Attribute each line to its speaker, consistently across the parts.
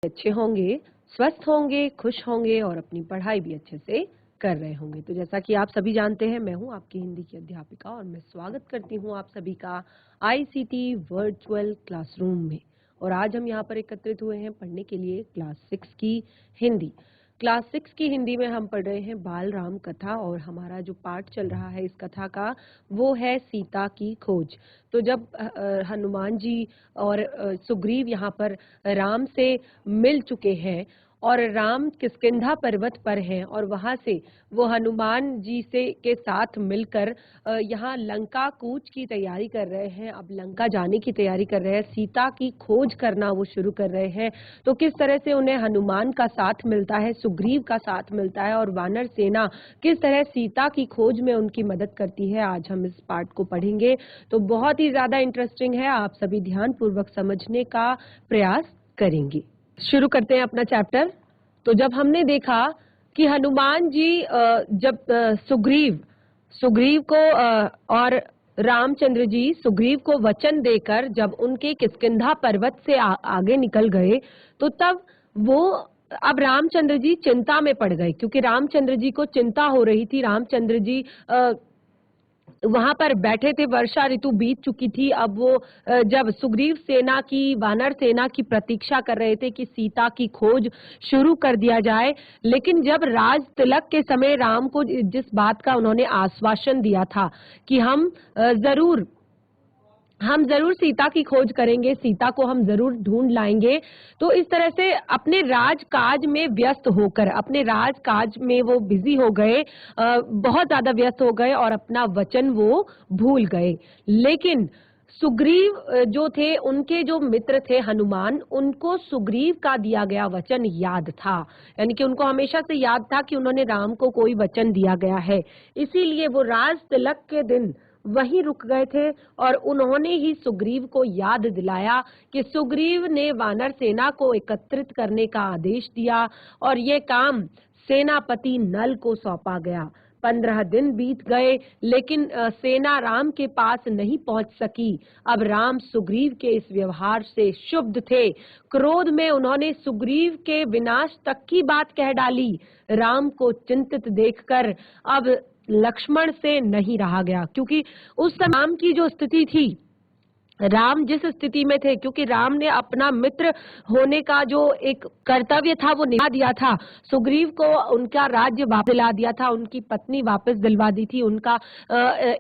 Speaker 1: अच्छे होंगे, स्वस्थ होंगे, खुश होंगे और अपनी पढ़ाई भी अच्छे से कर रहे होंगे। तो जैसा कि आप सभी जानते हैं, मैं हूं आपकी हिंदी की अध्यापिका और मैं स्वागत करती हूं आप सभी का आईसीटी वर्चुअल क्लासरूम में। और आज हम यहां पर एकत्रित हुए हैं पढ़ने के लिए क्लास 6 की हिंदी। क्लास 6 की हिंदी में हम पढ़ रहे हैं बाल राम कथा और हमारा जो पाठ चल रहा है इस कथा का वो है सीता की खोज। तो जब हनुमान जी और सुग्रीव यहाँ पर राम से मिल चुके हैं और राम किष्किंधा पर्वत पर हैं और वहां से वो हनुमान जी से के साथ मिलकर यहाँ लंका कूच की तैयारी कर रहे हैं। अब लंका जाने की तैयारी कर रहे हैं, सीता की खोज करना वो शुरू कर रहे हैं। तो किस तरह से उन्हें हनुमान का साथ मिलता है, सुग्रीव का साथ मिलता है और वानर सेना किस तरह सीता की खोज में उनकी मदद करती है, आज हम इस पाठ को पढ़ेंगे। तो बहुत ही ज्यादा इंटरेस्टिंग है, आप सभी ध्यान पूर्वक समझने का प्रयास करेंगे। शुरू करते हैं अपना चैप्टर। तो जब हमने देखा कि हनुमान जी जब सुग्रीव को और रामचंद्र जी सुग्रीव को वचन देकर जब उनके किष्किंधा पर्वत से आगे निकल गए, तो तब वो अब रामचंद्र जी चिंता में पड़ गए, क्योंकि रामचंद्र जी को चिंता हो रही थी। रामचंद्र जी वहां पर बैठे थे, वर्षा ऋतु बीत चुकी थी। अब वो जब सुग्रीव सेना की, वानर सेना की प्रतीक्षा कर रहे थे कि सीता की खोज शुरू कर दिया जाए। लेकिन जब राज तिलक के समय राम को जिस बात का उन्होंने आश्वासन दिया था कि हम जरूर सीता की खोज करेंगे, सीता को हम जरूर ढूंढ लाएंगे, तो इस तरह से अपने राजकाज में व्यस्त होकर, अपने राजकाज में वो बिजी हो गए, बहुत ज्यादा व्यस्त हो गए और अपना वचन वो भूल गए। लेकिन सुग्रीव जो थे, उनके जो मित्र थे हनुमान, उनको सुग्रीव का दिया गया वचन याद था। यानी कि उनको हमेशा से याद था कि उन्होंने राम को कोई वचन दिया गया है। इसीलिए वो राज तिलक के दिन वहीं रुक गए थे और उन्होंने ही सुग्रीव को याद दिलाया कि सुग्रीव ने वानर सेना को एकत्रित करने का आदेश दिया और ये काम सेनापति नल को सौंपा गया। 15 दिन बीत गए, लेकिन सेना राम के पास नहीं पहुंच सकी। अब राम सुग्रीव के इस व्यवहार से क्षुब्ध थे। क्रोध में उन्होंने सुग्रीव के विनाश तक की बात कह डाली। राम को चिंतित देखकर अब लक्ष्मण से नहीं रहा गया, क्योंकि उस समय राम की जो स्थिति थी, राम जिस स्थिति में थे, क्योंकि राम ने अपना मित्र होने का जो एक कर्तव्य था वो निभा दिया था। सुग्रीव को उनका राज्य वापस दिला दिया था, उनकी पत्नी वापस दिलवा दी थी, उनका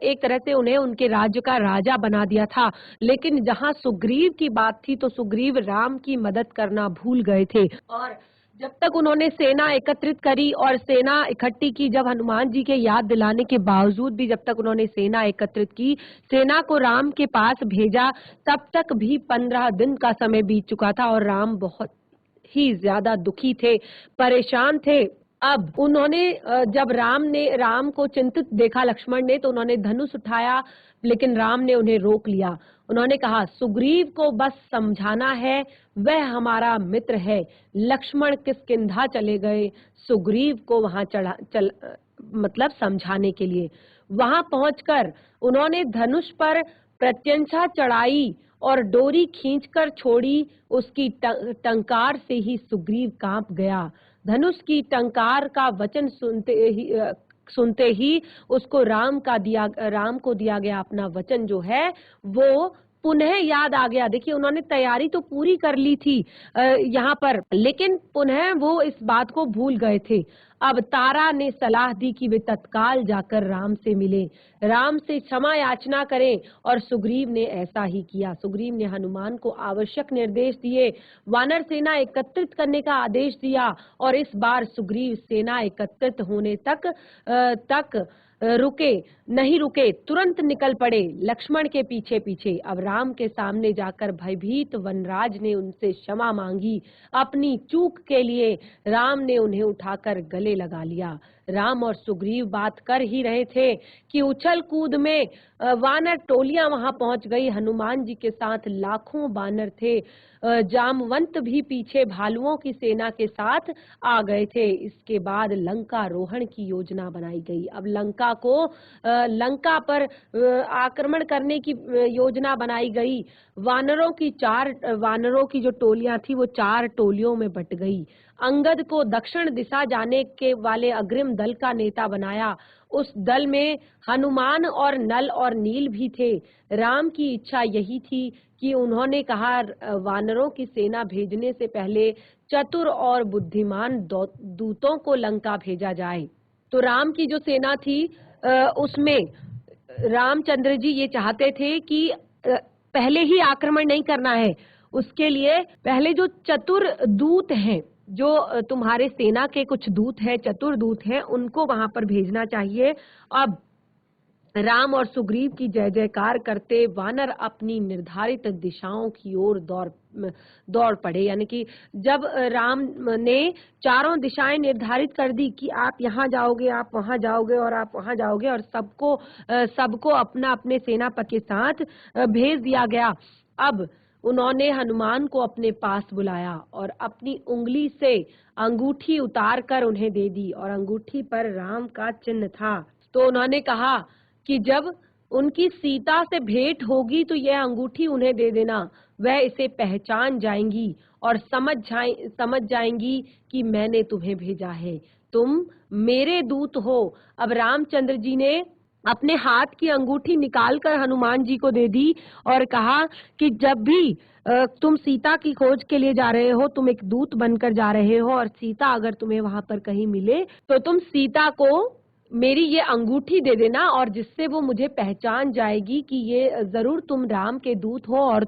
Speaker 1: एक तरह से उन्हें उनके राज्य का राजा बना दिया था। लेकिन जहां सुग्रीव की बात थी तो सुग्रीव राम की मदद करना भूल गए थे। और जब तक उन्होंने सेना एकत्रित करी और सेना इकट्ठी की, जब हनुमान जी के याद दिलाने के बावजूद भी जब तक उन्होंने सेना एकत्रित की, सेना को राम के पास भेजा, तब तक भी 15 दिन का समय बीत चुका था और राम बहुत ही ज्यादा दुखी थे, परेशान थे। अब उन्होंने जब राम को चिंतित देखा लक्ष्मण ने, तो उन्होंने धनुष उठाया, लेकिन राम ने उन्हें रोक लिया। उन्होंने कहा, सुग्रीव को बस समझाना है, वह हमारा मित्र है। लक्ष्मण किष्किंधा चले गए सुग्रीव को वहां मतलब समझाने के लिए। वहां पहुंचकर उन्होंने धनुष पर प्रत्यंचा चढ़ाई और डोरी खींचकर छोड़ी। उसकी टंकार से ही सुग्रीव कांप गया। धनुष की टंकार का वचन सुनते ही उसको राम को दिया गया अपना वचन जो है वो पुनः याद आ गया। देखिए, उन्होंने तैयारी तो पूरी कर ली थी यहाँ पर, लेकिन पुनः वो इस बात को भूल गए थे। अब तारा ने सलाह दी कि वे तत्काल जाकर राम से मिले, राम से क्षमा याचना करें, और सुग्रीव ने ऐसा ही किया। सुग्रीव ने हनुमान को आवश्यक निर्देश दिए, वानर सेना एकत्रित करने का आदेश दिया और इस बार सुग्रीव सेना एकत्रित होने तक नहीं रुके, तुरंत निकल पड़े लक्ष्मण के पीछे पीछे। अब राम के सामने जाकर भयभीत वनराज ने उनसे क्षमा मांगी। अपनी चूक के लिए राम ने उन्हें उठाकर गले लगा लिया। राम और सुग्रीव बात कर ही रहे थे कि उछल कूद में वानर टोलियां वहां पहुंच गई। हनुमान जी के साथ लाखों वानर थे। जामवंत भी पीछे भालुओं की सेना के साथ आ गए थे। इसके बाद लंका रोहण की योजना बनाई गई। अब लंका पर आक्रमण करने की योजना बनाई गई। वानरों की जो टोलियां थी वो 4 टोलियों में बट गई। अंगद को दक्षिण दिशा जाने के वाले अग्रिम दल का नेता बनाया। उस दल में हनुमान और नल और नील भी थे। राम की इच्छा यही थी कि उन्होंने कहा वानरों की सेना भेजने से पहले चतुर और बुद्धिमान दूतों को लंका भेजा जाए। तो राम की जो सेना थी उसमें रामचंद्र जी ये चाहते थे कि पहले ही आक्रमण नहीं करना है। उसके लिए पहले जो चतुर दूत हैं, जो तुम्हारे सेना के कुछ दूत हैं, चतुर दूत हैं, उनको वहां पर भेजना चाहिए। अब राम और सुग्रीव की जय जयकार करते वानर अपनी निर्धारित दिशाओं की ओर दौड़ पड़े। यानी कि जब राम ने चारों दिशाएं निर्धारित कर दी कि आप यहाँ जाओगे, आप वहां जाओगे और आप वहां जाओगे, और सबको अपना अपने सेनापति के साथ भेज दिया गया। अब उन्होंने हनुमान को अपने पास बुलाया और अपनी उंगली से अंगूठी उतार कर उन्हें दे दी, और अंगूठी पर राम का चिन्ह था। तो उन्होंने कहा कि जब उनकी सीता से भेंट होगी तो यह अंगूठी उन्हें दे देना। वह इसे पहचान जाएंगी और समझ जाएंगी कि मैंने तुम्हें भेजा है, तुम मेरे दूत हो। अब रामचंद्र जी ने अपने हाथ की अंगूठी निकालकर हनुमान जी को दे दी और कहा कि जब भी तुम सीता की खोज के लिए जा रहे हो, तुम एक दूत बनकर जा रहे हो, और सीता अगर तुम्हें वहां पर कहीं मिले तो तुम सीता को मेरी ये अंगूठी दे देना, और जिससे वो मुझे पहचान जाएगी कि ये जरूर तुम राम के दूत हो और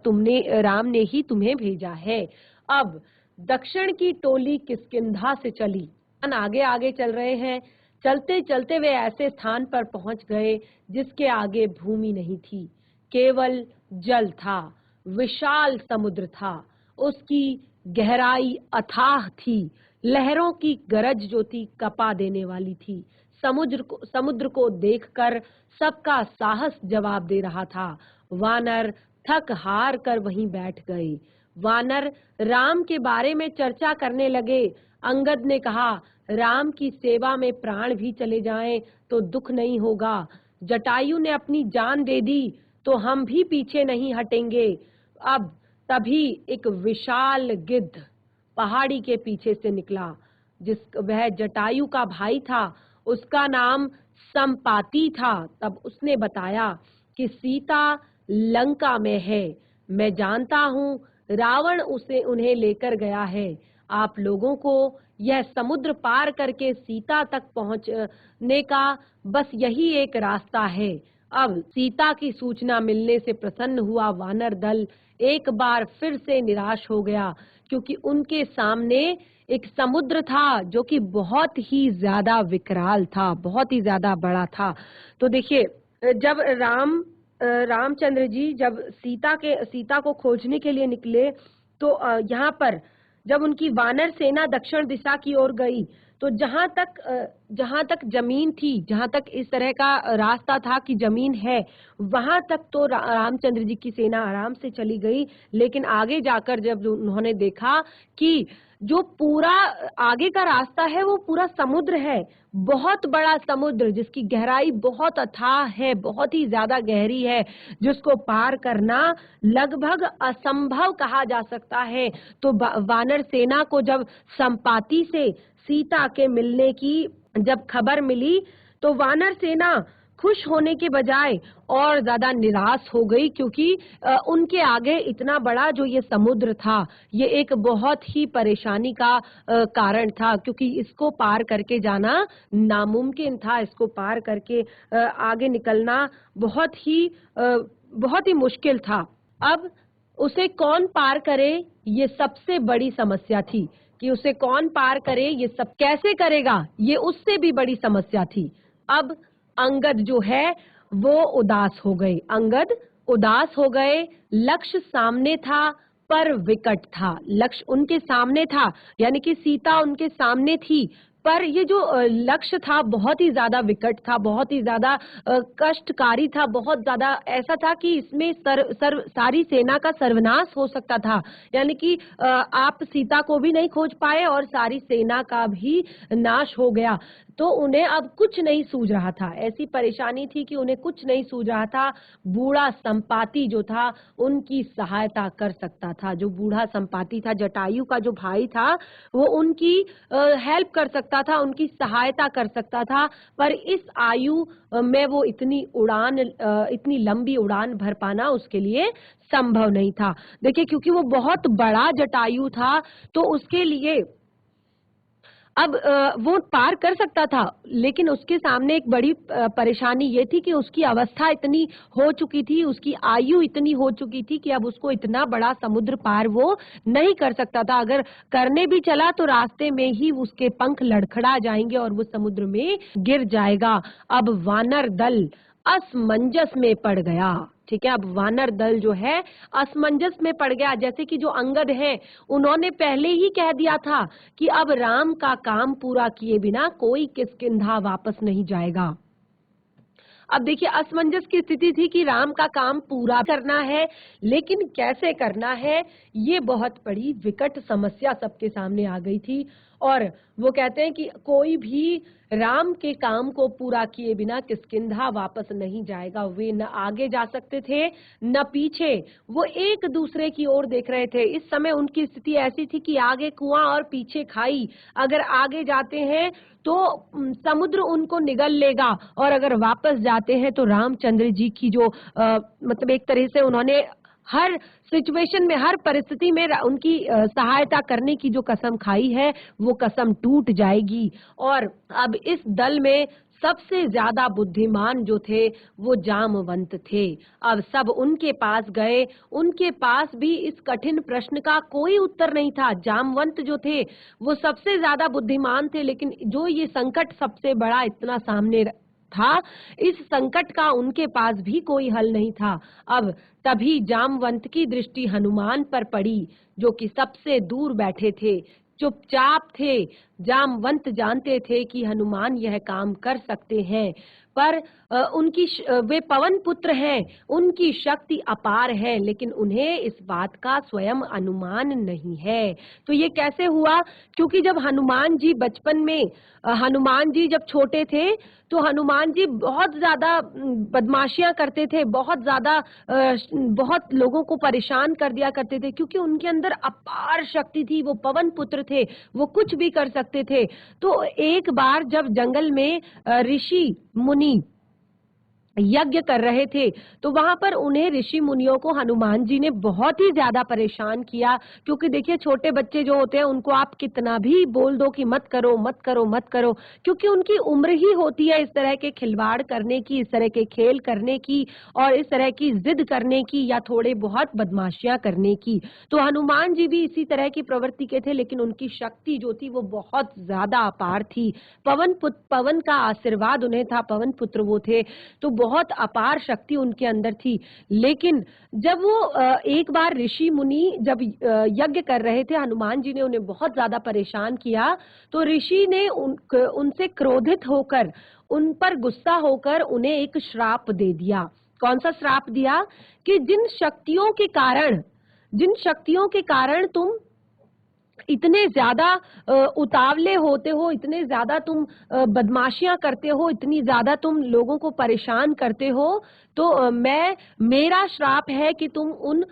Speaker 1: राम ने ही तुम्हें भेजा है। अब दक्षिण की टोली किष्किंधा से चली। आगे आगे चल रहे हैं। चलते चलते वे ऐसे स्थान पर पहुंच गए जिसके आगे भूमि नहीं थी, केवल जल था। विशाल समुद्र था, उसकी गहराई अथाह थी। लहरों की गरज जो थी कपा देने वाली थी। समुद्र को देखकर सबका साहस जवाब दे रहा था। वानर थक हार कर वहीं बैठ गए। वानर राम के बारे में चर्चा करने लगे। अंगद ने कहा, राम की सेवा में प्राण भी चले जाएं तो दुख नहीं होगा। जटायु ने अपनी जान दे दी तो हम भी पीछे नहीं हटेंगे। अब तभी एक विशाल गिद्ध पहाड़ी के पीछे से निकला। वह जटायु का भाई था। उसका नाम संपाति था। तब उसने बताया कि सीता लंका में है। मैं जानता हूँ रावण उन्हें लेकर गया है। आप लोगों को यह समुद्र पार करके सीता तक पहुंचने का बस यही एक रास्ता है। अब सीता की सूचना मिलने से प्रसन्न हुआ वानर दल एक बार फिर से निराश हो गया, क्योंकि उनके सामने एक समुद्र था जो कि बहुत ही ज्यादा विकराल था, बहुत ही ज्यादा बड़ा था। तो देखिए, जब रामचंद्र जी जब सीता को खोजने के लिए निकले, तो यहाँ पर जब उनकी वानर सेना दक्षिण दिशा की ओर गई, तो जहां तक जमीन थी, जहां तक इस तरह का रास्ता था कि जमीन है, वहां तक तो रामचंद्र जी की सेना आराम से चली गई। लेकिन आगे जाकर जब उन्होंने देखा कि जो पूरा आगे का रास्ता है वो पूरा समुद्र है, बहुत बड़ा समुद्र जिसकी गहराई बहुत अथाह है, बहुत ही ज्यादा गहरी है, जिसको पार करना लगभग असंभव कहा जा सकता है। तो वानर सेना को जब संपाति से सीता के मिलने की जब खबर मिली, तो वानर सेना खुश होने के बजाय और ज्यादा निराश हो गई, क्योंकि उनके आगे इतना बड़ा जो ये समुद्र था, ये एक बहुत ही परेशानी का कारण था, क्योंकि इसको पार करके जाना नामुमकिन था। इसको पार करके आगे निकलना बहुत ही मुश्किल था। अब उसे कौन पार करे, ये सबसे बड़ी समस्या थी कि उसे कौन पार करे, ये सब कैसे करेगा, ये उससे भी बड़ी समस्या थी। अब अंगद जो है वो उदास हो गए। अंगद उदास हो गए। लक्ष्य सामने था पर विकट था। लक्ष्य उनके सामने था, यानी कि सीता उनके सामने थी, पर ये जो लक्ष्य था बहुत ही ज्यादा विकट था, बहुत ही ज्यादा कष्टकारी था, बहुत ज्यादा ऐसा था कि इसमें सारी सेना का सर्वनाश हो सकता था। यानी कि आप सीता को भी नहीं खोज पाए और सारी सेना का भी नाश हो गया। तो उन्हें अब कुछ नहीं सूझ रहा था, ऐसी परेशानी थी कि उन्हें कुछ नहीं सूझ रहा था। बूढ़ा संपाति जो था उनकी सहायता कर सकता था। जो बूढ़ा संपाति था, जटायु का जो भाई था, वो उनकी हेल्प कर सकता था, उनकी सहायता कर सकता था। पर इस आयु में वो इतनी लंबी उड़ान भर पाना उसके लिए संभव नहीं था। देखिए, क्योंकि वो बहुत बड़ा जटायु था, तो उसके लिए अब वो पार कर सकता था, लेकिन उसके सामने एक बड़ी परेशानी ये थी कि उसकी अवस्था इतनी हो चुकी थी, उसकी आयु इतनी हो चुकी थी कि अब उसको इतना बड़ा समुद्र पार वो नहीं कर सकता था। अगर करने भी चला तो रास्ते में ही उसके पंख लड़खड़ा जाएंगे और वो समुद्र में गिर जाएगा। अब वानर दल असमंजस में पड़ गया। ठीक है, अब वानर दल जो है असमंजस में पड़ गया। जैसे कि जो अंगद है, उन्होंने पहले ही कह दिया था कि अब राम का काम पूरा किए बिना कोई किष्किंधा वापस नहीं जाएगा। अब देखिए, असमंजस की स्थिति थी कि राम का काम पूरा करना है, लेकिन कैसे करना है, ये बहुत बड़ी विकट समस्या सबके सामने आ गई थी। और वो कहते हैं कि कोई भी राम के काम को पूरा किए बिना किष्किंधा वापस नहीं जाएगा। वे न आगे जा सकते थे न पीछे, वो एक दूसरे की ओर देख रहे थे। इस समय उनकी स्थिति ऐसी थी कि आगे कुआं और पीछे खाई। अगर आगे जाते हैं तो समुद्र उनको निगल लेगा, और अगर वापस जाते हैं तो रामचंद्र जी की जो मतलब एक तरह से उन्होंने हर सिचुएशन में, हर परिस्थिति में उनकी सहायता करने की जो कसम खाई है, वो कसम टूट जाएगी। और अब इस दल में सबसे ज्यादा बुद्धिमान जो थे वो जामवंत थे। अब सब उनके पास गए, उनके पास भी इस कठिन प्रश्न का कोई उत्तर नहीं था। जामवंत जो थे वो सबसे ज्यादा बुद्धिमान थे, लेकिन जो ये संकट सबसे बड़ा इतना सामने था, इस संकट का उनके पास भी कोई हल नहीं था। अब तभी जामवंत की दृष्टि हनुमान पर पड़ी, जो कि सबसे दूर बैठे थे, चुपचाप थे। जामवंत जानते थे कि हनुमान यह काम कर सकते हैं, पर वे पवन पुत्र हैं, उनकी शक्ति अपार है, लेकिन उन्हें इस बात का स्वयं अनुमान नहीं है। तो ये कैसे हुआ? क्योंकि जब हनुमान जी बचपन में, हनुमान जी जब छोटे थे, तो हनुमान जी बहुत ज्यादा बदमाशियां करते थे, बहुत लोगों को परेशान कर दिया करते थे, क्योंकि उनके अंदर अपार शक्ति थी। वो पवन पुत्र थे, वो कुछ भी कर सकते थे। तो एक बार जब जंगल में ऋषि मुनि यज्ञ कर रहे थे, तो वहां पर उन्हें ऋषि मुनियों को हनुमान जी ने बहुत ही ज्यादा परेशान किया। क्योंकि देखिए, छोटे बच्चे जो होते हैं उनको आप कितना भी बोल दो कि मत करो मत करो मत करो, क्योंकि उनकी उम्र ही होती है इस तरह के खिलवाड़ करने की, इस तरह के खेल करने की, और इस तरह की जिद करने की, या थोड़े बहुत बदमाशियां करने की। तो हनुमान जी भी इसी तरह की प्रवृत्ति के थे, लेकिन उनकी शक्ति जो थी वो बहुत ज्यादा अपार थी। पवन का आशीर्वाद उन्हें था, पवन पुत्र वो थे, तो बहुत अपार शक्ति उनके अंदर थी। लेकिन जब वो एक बार ऋषि मुनि जब यज्ञ कर रहे थे, हनुमान जी ने उन्हें बहुत ज्यादा परेशान किया, तो ऋषि ने उनसे क्रोधित होकर, उन पर गुस्सा होकर उन्हें एक श्राप दे दिया। कौन सा श्राप दिया? कि जिन शक्तियों के कारण तुम इतने ज्यादा उतावले होते हो, इतने ज्यादा तुम बदमाशियां करते हो, इतनी ज्यादा तुम लोगों को परेशान करते हो, तो मेरा श्राप है कि तुम उन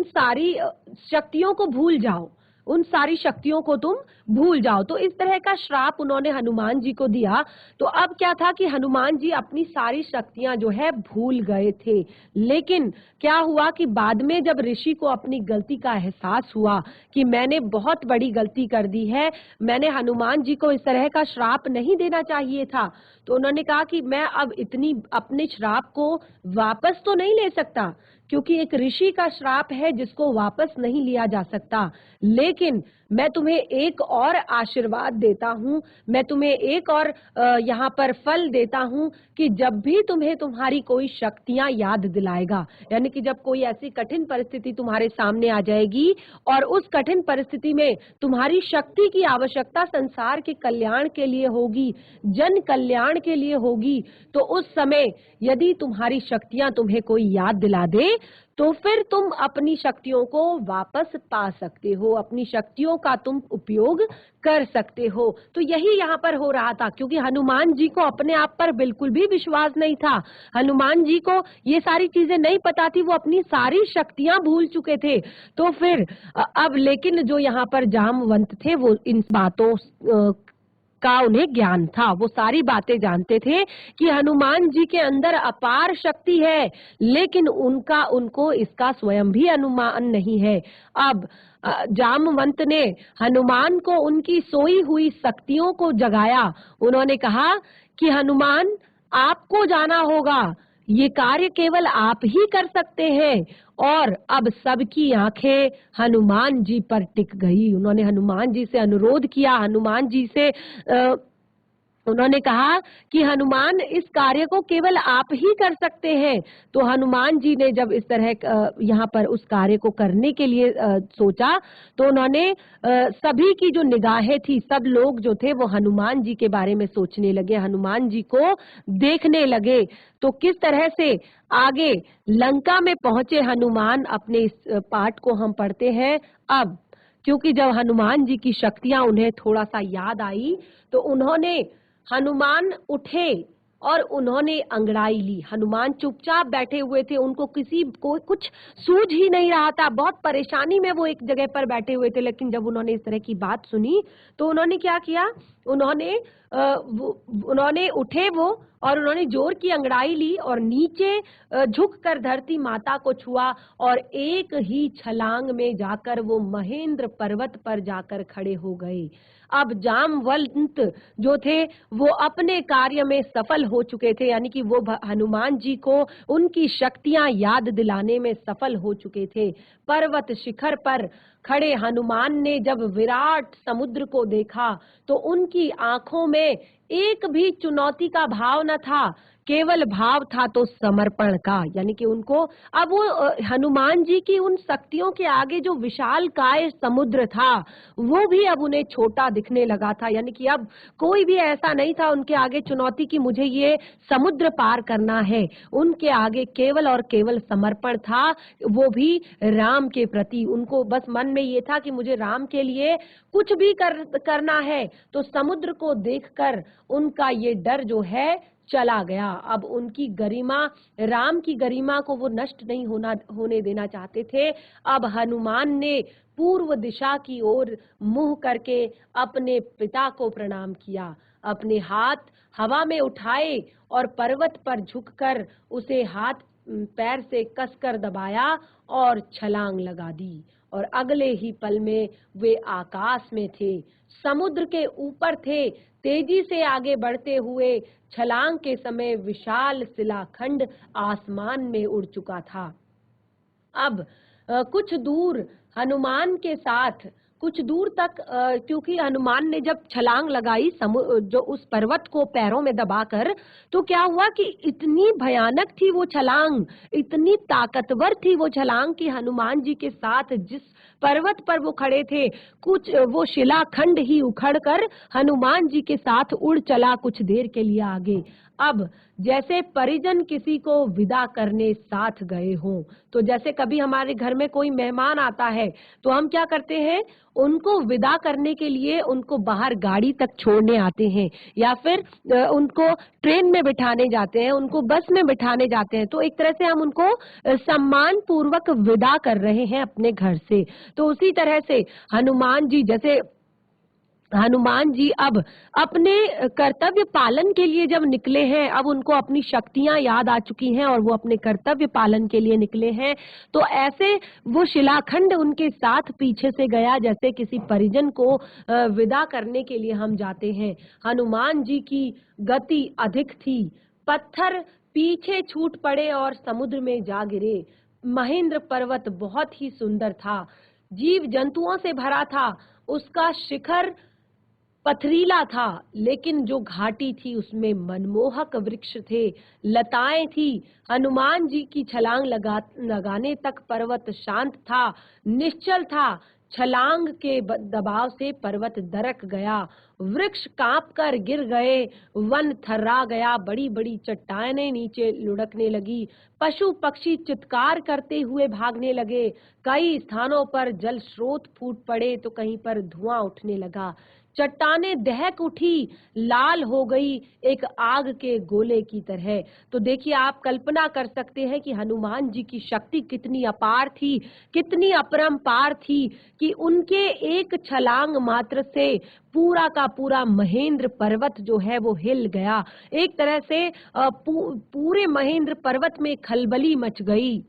Speaker 1: सारी शक्तियों को भूल जाओ, उन सारी शक्तियों को तुम भूल जाओ। तो इस तरह का श्राप उन्होंने हनुमान जी को दिया। तो अब क्या था कि हनुमान जी अपनी सारी शक्तियां जो है भूल गए थे। लेकिन क्या हुआ कि बाद में जब ऋषि को अपनी गलती का एहसास हुआ कि मैंने बहुत बड़ी गलती कर दी है, मैंने हनुमान जी को इस तरह का श्राप नहीं देना चाहिए था, तो उन्होंने कहा कि मैं अब इतनी अपने श्राप को वापस तो नहीं ले सकता, क्योंकि एक ऋषि का श्राप है जिसको वापस नहीं लिया जा सकता, लेकिन मैं तुम्हें एक और आशीर्वाद देता हूँ, मैं तुम्हें एक और यहाँ पर फल देता हूँ कि जब भी तुम्हें तुम्हारी कोई शक्तियां याद दिलाएगा, यानी कि जब कोई ऐसी कठिन परिस्थिति तुम्हारे सामने आ जाएगी और उस कठिन परिस्थिति में तुम्हारी शक्ति की आवश्यकता संसार के कल्याण के लिए होगी, जन कल्याण के लिए होगी, तो उस समय यदि तुम्हारी शक्तियां तुम्हें कोई याद दिला दे तो फिर तुम अपनी शक्तियों को वापस पा सकते हो, अपनी शक्तियों का तुम उपयोग कर सकते हो। तो यही यहाँ पर हो रहा था, क्योंकि हनुमान जी को अपने आप पर बिल्कुल भी विश्वास नहीं था। हनुमान जी को ये सारी चीजें नहीं पता थी, वो अपनी सारी शक्तियां भूल चुके थे। तो फिर अब लेकिन जो यहाँ पर जामवंत थे वो इन बातों का उन्हें ज्ञान था, वो सारी बातें जानते थे कि हनुमान जी के अंदर अपार शक्ति है, लेकिन उनको इसका स्वयं भी अनुमान नहीं है। अब जामवंत ने हनुमान को उनकी सोई हुई शक्तियों को जगाया। उन्होंने कहा कि हनुमान, आपको जाना होगा, ये कार्य केवल आप ही कर सकते हैं। और अब सबकी आंखें हनुमान जी पर टिक गई। उन्होंने हनुमान जी से अनुरोध किया, हनुमान जी से उन्होंने कहा कि हनुमान, इस कार्य को केवल आप ही कर सकते हैं। तो हनुमान जी ने जब इस तरह यहाँ पर उस कार्य को करने के लिए सोचा, तो उन्होंने सभी की जो निगाहें थी, सब लोग जो थे वो हनुमान जी के बारे में सोचने लगे, हनुमान जी को देखने लगे। तो किस तरह से आगे लंका में पहुंचे हनुमान, अपने इस पाठ को हम पढ़ते हैं अब। क्योंकि जब हनुमान जी की शक्तियां उन्हें थोड़ा सा याद आई, तो हनुमान उठे और उन्होंने अंगड़ाई ली। हनुमान चुपचाप बैठे हुए थे, उनको किसी को कुछ सूझ ही नहीं रहा था, बहुत परेशानी में वो एक जगह पर बैठे हुए थे। लेकिन जब उन्होंने इस तरह की बात सुनी, तो उन्होंने क्या किया, उन्होंने उठे वो, और उन्होंने जोर की अंगड़ाई ली और नीचे झुककर धरती माता को छुआ, और एक ही छलांग में जाकर वो महेंद्र पर्वत पर जाकर खड़े हो गए। अब जामवंत जो थे वो अपने कार्य में सफल हो चुके थे, यानी कि वो हनुमान जी को उनकी शक्तियां याद दिलाने में सफल हो चुके थे। पर्वत शिखर पर खड़े हनुमान ने जब विराट समुद्र को देखा, तो उनकी आंखों में एक भी चुनौती का भाव न था, केवल भाव था तो समर्पण का। यानी कि उनको अब वो हनुमान जी की उन शक्तियों के आगे जो विशाल काय समुद्र था, वो भी अब उन्हें छोटा दिखने लगा था। यानी कि अब कोई भी ऐसा नहीं था उनके आगे चुनौती कि मुझे ये समुद्र पार करना है। उनके आगे केवल और केवल समर्पण था, वो भी राम के प्रति। उनको बस मन में ये था कि मुझे राम के लिए कुछ भी करना है। तो समुद्र को देखकर उनका ये डर जो है चला गया। अब उनकी गरिमा, राम की गरिमा को वो नष्ट नहीं होने देना चाहते थे। अब हनुमान ने पूर्व दिशा की ओर मुंह करके अपने पिता को प्रणाम किया, अपने हाथ हवा में उठाए और पर्वत पर झुककर उसे हाथ पैर से कसकर दबाया और छलांग लगा दी। और अगले ही पल में वे आकाश में थे, समुद्र के ऊपर थे। तेजी से आगे बढ़ते हुए छलांग के समय विशाल शिलाखंड आसमान में उड़ चुका था। अब कुछ दूर हनुमान के साथ कुछ दूर तक, क्योंकि हनुमान ने जब छलांग लगाई जो उस पर्वत को पैरों में दबाकर, तो क्या हुआ कि इतनी भयानक थी वो छलांग, इतनी ताकतवर थी वो छलांग कि हनुमान जी के साथ जिस पर्वत पर वो खड़े थे, कुछ वो शिलाखंड ही उखड़कर हनुमान जी के साथ उड़ चला कुछ देर के लिए आगे। अब जैसे परिजन किसी को विदा करने साथ गए हों, तो जैसे कभी हमारे घर में कोई मेहमान आता है तो हम क्या करते हैं, उनको विदा करने के लिए उनको बाहर गाड़ी तक छोड़ने आते हैं, या फिर उनको ट्रेन में बिठाने जाते हैं, उनको बस में बिठाने जाते हैं। तो एक तरह से हम उनको सम्मान पूर्वक विदा कर रहे हैं अपने घर से। तो उसी तरह से हनुमान जी अब अपने कर्तव्य पालन के लिए जब निकले हैं, अब उनको अपनी शक्तियां याद आ चुकी हैं और वो अपने कर्तव्य पालन के लिए निकले हैं। तो ऐसे वो शिलाखंड उनके साथ पीछे से गया, जैसे किसी परिजन को विदा करने के लिए हम जाते हैं। हनुमान जी की गति अधिक थी, पत्थर पीछे छूट पड़े और समुद्र में जा गिरे। महेंद्र पर्वत बहुत ही सुंदर था, जीव जंतुओं से भरा था, उसका शिखर पथरीला था, लेकिन जो घाटी थी उसमें मनमोहक वृक्ष थे, लताएं थी। हनुमान जी की छलांग लगाने तक पर्वत शांत था, निश्चल था। छलांग के दबाव से पर्वत दरक गया, वृक्ष कांप कर गिर गए, वन थर्रा गया, बड़ी बड़ी चट्टानें नीचे लुढ़कने लगी, पशु पक्षी चित्कार करते हुए भागने लगे। कई स्थानों पर जल स्रोत फूट पड़े तो कहीं पर धुआं उठने लगा। चट्टानें दहक उठी, लाल हो गई, एक आग के गोले की तरह। तो देखिए, आप कल्पना कर सकते हैं कि हनुमान जी की शक्ति कितनी अपार थी, कितनी अपरंपार थी कि उनके एक छलांग मात्र से पूरा का पूरा महेंद्र पर्वत जो है वो हिल गया। एक तरह से पूरे महेंद्र पर्वत में खलबली मच गई।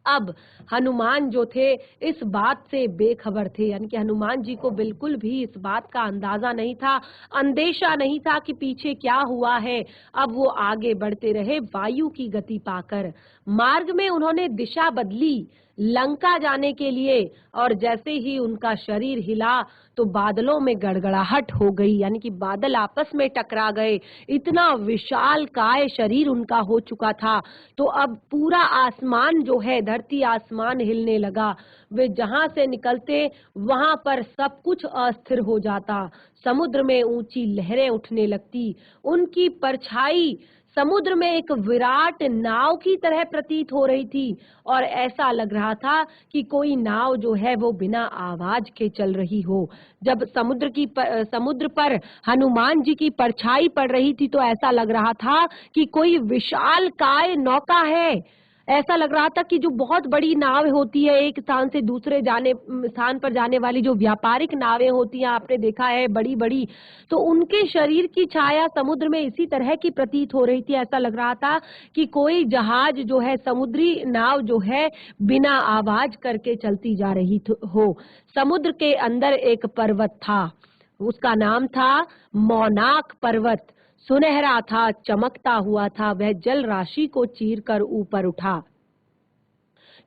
Speaker 1: अब हनुमान जो थे इस बात से बेखबर थे, यानी कि हनुमान जी को बिल्कुल भी इस बात का अंदाजा नहीं था, अंदेशा नहीं था कि पीछे क्या हुआ है। अब वो आगे बढ़ते रहे वायु की गति पाकर। मार्ग में उन्होंने दिशा बदली लंका जाने के लिए, और जैसे ही उनका शरीर हिला तो बादलों में गड़गड़ाहट हो गई, यानी कि बादल आपस में टकरा गए। इतना विशाल काय शरीर उनका हो चुका था। तो अब पूरा आसमान जो है, धरती आसमान हिलने लगा। वे जहां से निकलते वहां पर सब कुछ अस्थिर हो जाता। समुद्र में ऊंची लहरें उठने लगती, उनकी परछाई समुद्र में एक विराट नाव की तरह प्रतीत हो रही थी, और ऐसा लग रहा था कि कोई नाव जो है वो बिना आवाज के चल रही हो। जब समुद्र पर हनुमान जी की परछाई पड़ रही थी तो ऐसा लग रहा था कि कोई विशाल काय नौका है। ऐसा लग रहा था कि जो बहुत बड़ी नाव होती है, एक स्थान से दूसरे स्थान पर जाने वाली जो व्यापारिक नावें होती हैं, आपने देखा है बड़ी बड़ी, तो उनके शरीर की छाया समुद्र में इसी तरह की प्रतीत हो रही थी। ऐसा लग रहा था कि कोई जहाज जो है, समुद्री नाव जो है, बिना आवाज करके चलती जा रही हो। समुद्र के अंदर एक पर्वत था, उसका नाम था मौनाक पर्वत। सुनहरा था, चमकता हुआ था, वह जल राशि को चीरकर ऊपर उठा,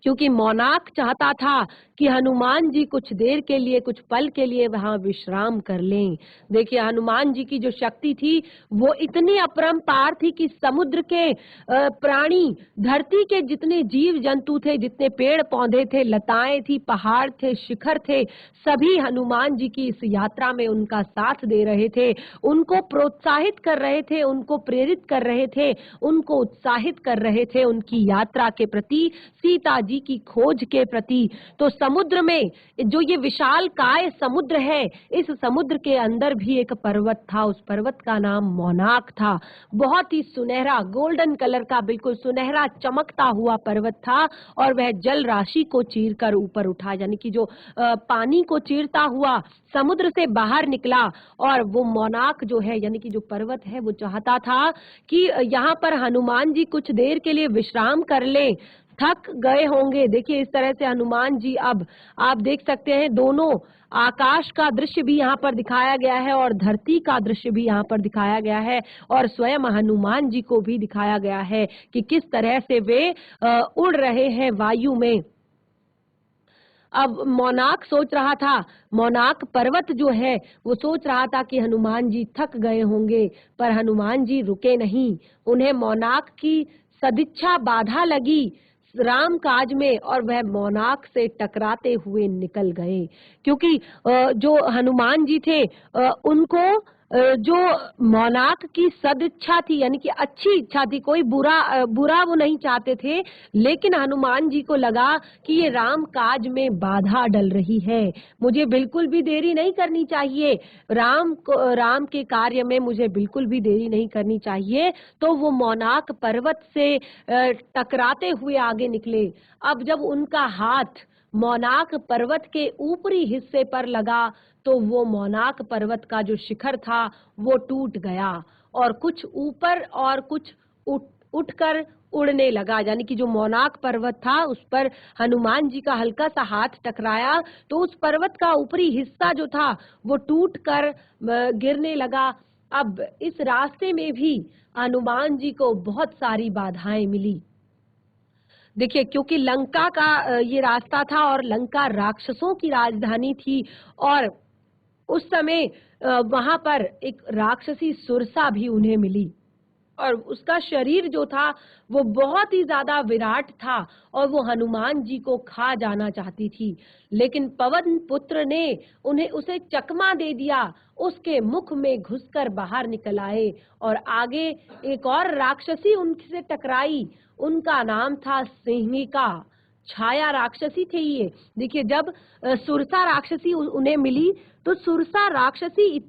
Speaker 1: क्योंकि मोनाक चाहता था कि हनुमान जी कुछ देर के लिए, कुछ पल के लिए वहां विश्राम कर लें। देखिए, हनुमान जी की जो शक्ति थी वो इतनी अपरंपार थी कि समुद्र के प्राणी, धरती के जितने जीव जंतु थे, जितने पेड़ पौधे थे, लताएं थी, पहाड़ थे, शिखर थे, सभी हनुमान जी की इस यात्रा में उनका साथ दे रहे थे, उनको प्रोत्साहित कर रहे थे, उनको प्रेरित कर रहे थे, उनको उत्साहित कर रहे थे उनकी यात्रा के प्रति, सीता जी की खोज के प्रति। तो समुद्र में जो ये विशाल काय समुद्र है, इस समुद्र के अंदर भी एक पर्वत था, उस पर्वत का नाम मौनाक था। बहुत ही सुनहरा, गोल्डन कलर का, बिल्कुल सुनहरा चमकता हुआ पर्वत था, और वह जल राशि को चीरकर ऊपर उठा, यानी कि जो पानी को चीरता हुआ समुद्र से बाहर निकला। और वो मौनाक जो है, यानी कि जो पर्वत है, वो चाहता था कि यहाँ पर हनुमान जी कुछ देर के लिए विश्राम कर लें, थक गए होंगे। देखिए, इस तरह से हनुमान जी, अब आप देख सकते हैं, दोनों आकाश का दृश्य भी यहाँ पर दिखाया गया है और धरती का दृश्य भी यहाँ पर दिखाया गया है, और स्वयं हनुमान जी को भी दिखाया गया है कि किस तरह से वे उड़ रहे हैं वायु में। अब मौनाक सोच रहा था, मौनाक पर्वत जो है वो सोच रहा था कि हनुमान जी थक गए होंगे, पर हनुमान जी रुके नहीं। उन्हें मौनाक की सदिच्छा बाधा लगी राम काज में, और वह मौनाक से टकराते हुए निकल गए। क्योंकि जो हनुमान जी थे, उनको जो मौनाक की सदिच्छा थी, यानी कि अच्छी इच्छा थी, कोई बुरा वो नहीं चाहते थे, लेकिन हनुमान जी को लगा कि ये राम काज में बाधा डल रही है, मुझे बिल्कुल भी देरी नहीं करनी चाहिए, राम के कार्य में मुझे बिल्कुल भी देरी नहीं करनी चाहिए। तो वो मौनाक पर्वत से टकराते हुए आगे निकले। अब जब उनका हाथ मौनाक पर्वत के ऊपरी हिस्से पर लगा तो वो मौनाक पर्वत का जो शिखर था वो टूट गया, और कुछ ऊपर और कुछ उठकर उड़ने लगा। यानी कि जो मौनाक पर्वत था उस पर हनुमान जी का हल्का सा हाथ टकराया तो उस पर्वत का ऊपरी हिस्सा जो था वो टूटकर गिरने लगा। अब इस रास्ते में भी हनुमान जी को बहुत सारी बाधाएं मिली। देखिए, क्योंकि लंका का ये रास्ता था और लंका राक्षसों की राजधानी थी और उस समय वहां पर एक राक्षसी सुरसा भी उन्हें मिली और उसका शरीर जो था वो बहुत ही ज्यादा विराट था और वो हनुमान जी को खा जाना चाहती थी, लेकिन पवन पुत्र ने उन्हें उसे चकमा दे दिया, उसके मुख में घुसकर बाहर निकल आए और आगे एक और राक्षसी उनसे टकराई, उनका नाम था सिंहिका। छाया राक्षसी थे ये। देखिए, जब सुरसा राक्षसी उन्हें मिली तो सुरसा राक्षसी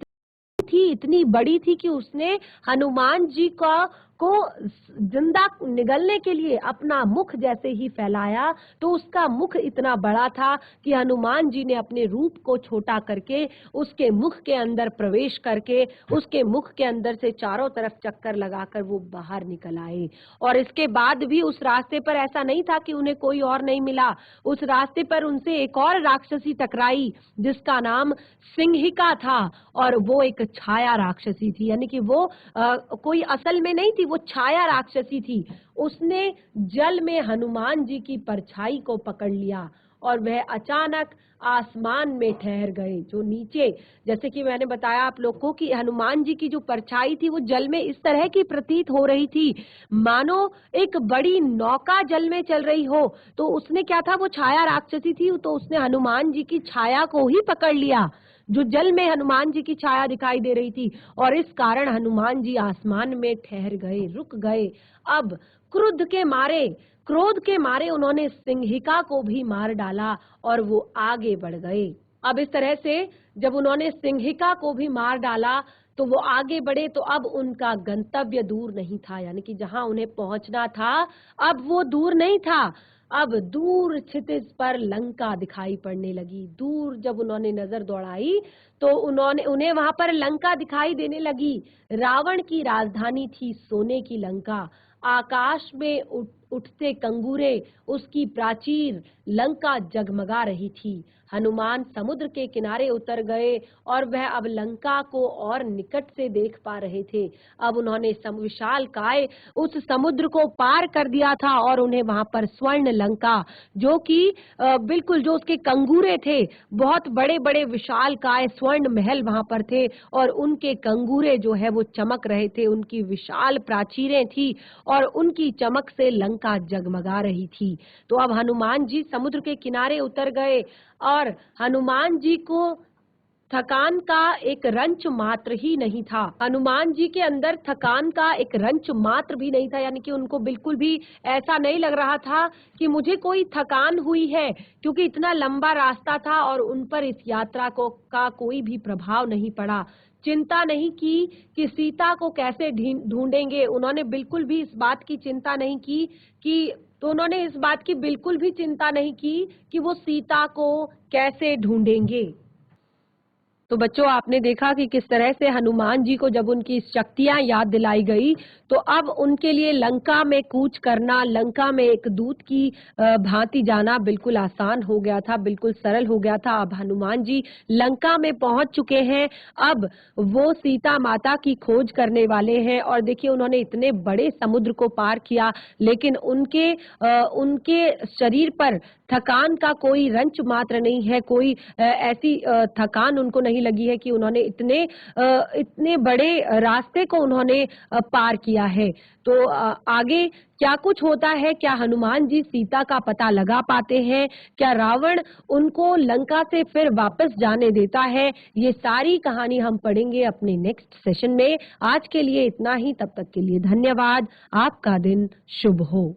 Speaker 1: थी, इतनी बड़ी थी कि उसने हनुमान जी को जिंदा निगलने के लिए अपना मुख जैसे ही फैलाया तो उसका मुख इतना बड़ा था कि हनुमान जी ने अपने रूप को छोटा करके उसके मुख के अंदर प्रवेश करके उसके मुख के अंदर से चारों तरफ चक्कर लगाकर वो बाहर निकल आए। और इसके बाद भी उस रास्ते पर ऐसा नहीं था कि उन्हें कोई और नहीं मिला, उस रास्ते पर उनसे एक और राक्षसी टकराई जिसका नाम सिंहिका था और वो एक छाया राक्षसी थी, यानी कि वो कोई असल में नहीं थी, वो छाया राक्षसी थी। उसने जल में हनुमान जी की परछाई को पकड़ लिया और वह अचानक आसमान में ठहर गए, जो नीचे, जैसे कि मैंने बताया आप लोग को कि हनुमान जी की जो परछाई थी वो जल में इस तरह की प्रतीत हो रही थी मानो एक बड़ी नौका जल में चल रही हो। तो उसने क्या था, वो छाया राक्षसी थी तो उसने हनुमान जी की छाया को ही पकड़ लिया, जो जल में हनुमान जी की छाया दिखाई दे रही थी, और इस कारण हनुमान जी आसमान में ठहर गए, रुक गए। अब क्रोध के मारे उन्होंने सिंहिका को भी मार डाला और वो आगे बढ़ गए। अब इस तरह से जब उन्होंने सिंहिका को भी मार डाला तो वो आगे बढ़े, तो अब उनका गंतव्य दूर नहीं था, यानी कि जहां उन्हें पहुंचना था अब वो दूर नहीं था। अब दूर क्षितिज पर लंका दिखाई पड़ने लगी। दूर जब उन्होंने नजर दौड़ाई तो उन्हें वहां पर लंका दिखाई देने लगी। रावण की राजधानी थी सोने की लंका। आकाश में उठते कंगूरे, उसकी प्राचीर लंका जगमगा रही थी। हनुमान समुद्र के किनारे उतर गए और वह अब लंका को और निकट से देख पा रहे थे। अब उन्होंने विशाल काय उस समुद्र को पार कर दिया था और उन्हें वहां पर स्वर्ण लंका, जो कि बिल्कुल जो उसके कंगूरे थे, बहुत बड़े बड़े विशाल काय स्वर्ण महल वहां पर थे और उनके कंगूरे जो है वो चमक रहे थे, उनकी विशाल प्राचीरें थी और उनकी चमक से लंका जगमगा रही थी। तो अब हनुमान जी समुद्र के किनारे उतर गए और हनुमान जी को थकान का एक रंच मात्र ही नहीं था। हनुमान जी के अंदर थकान का एक रंच मात्र भी नहीं था, यानी कि उनको बिल्कुल भी ऐसा नहीं लग रहा था कि मुझे कोई थकान हुई है, क्योंकि इतना लंबा रास्ता था और उन पर इस यात्रा का कोई भी प्रभाव नहीं पड़ा। चिंता नहीं की कि सीता को कैसे ढूंढेंगे, उन्होंने बिल्कुल भी इस बात की चिंता नहीं की तो उन्होंने इस बात की बिल्कुल भी चिंता नहीं की कि वो सीता को कैसे ढूंढेंगे। तो बच्चों, आपने देखा कि किस तरह से हनुमान जी को जब उनकी शक्तियां याद दिलाई गई तो अब उनके लिए लंका में कूच करना, लंका में एक दूत की भांति जाना बिल्कुल आसान हो गया था, बिल्कुल सरल हो गया था। अब हनुमान जी लंका में पहुंच चुके हैं, अब वो सीता माता की खोज करने वाले हैं। और देखिए, उन्होंने इतने बड़े समुद्र को पार किया, लेकिन उनके शरीर पर थकान का कोई रंच मात्र नहीं है, कोई ऐसी थकान उनको नहीं लगी है कि उन्होंने इतने बड़े रास्ते को उन्होंने पार किया है। तो आगे क्या कुछ होता है, क्या हनुमान जी सीता का पता लगा पाते हैं, क्या रावण उनको लंका से फिर वापस जाने देता है, ये सारी कहानी हम पढ़ेंगे अपने नेक्स्ट सेशन में। आज के लिए इतना ही, तब तक के लिए धन्यवाद। आपका दिन शुभ हो।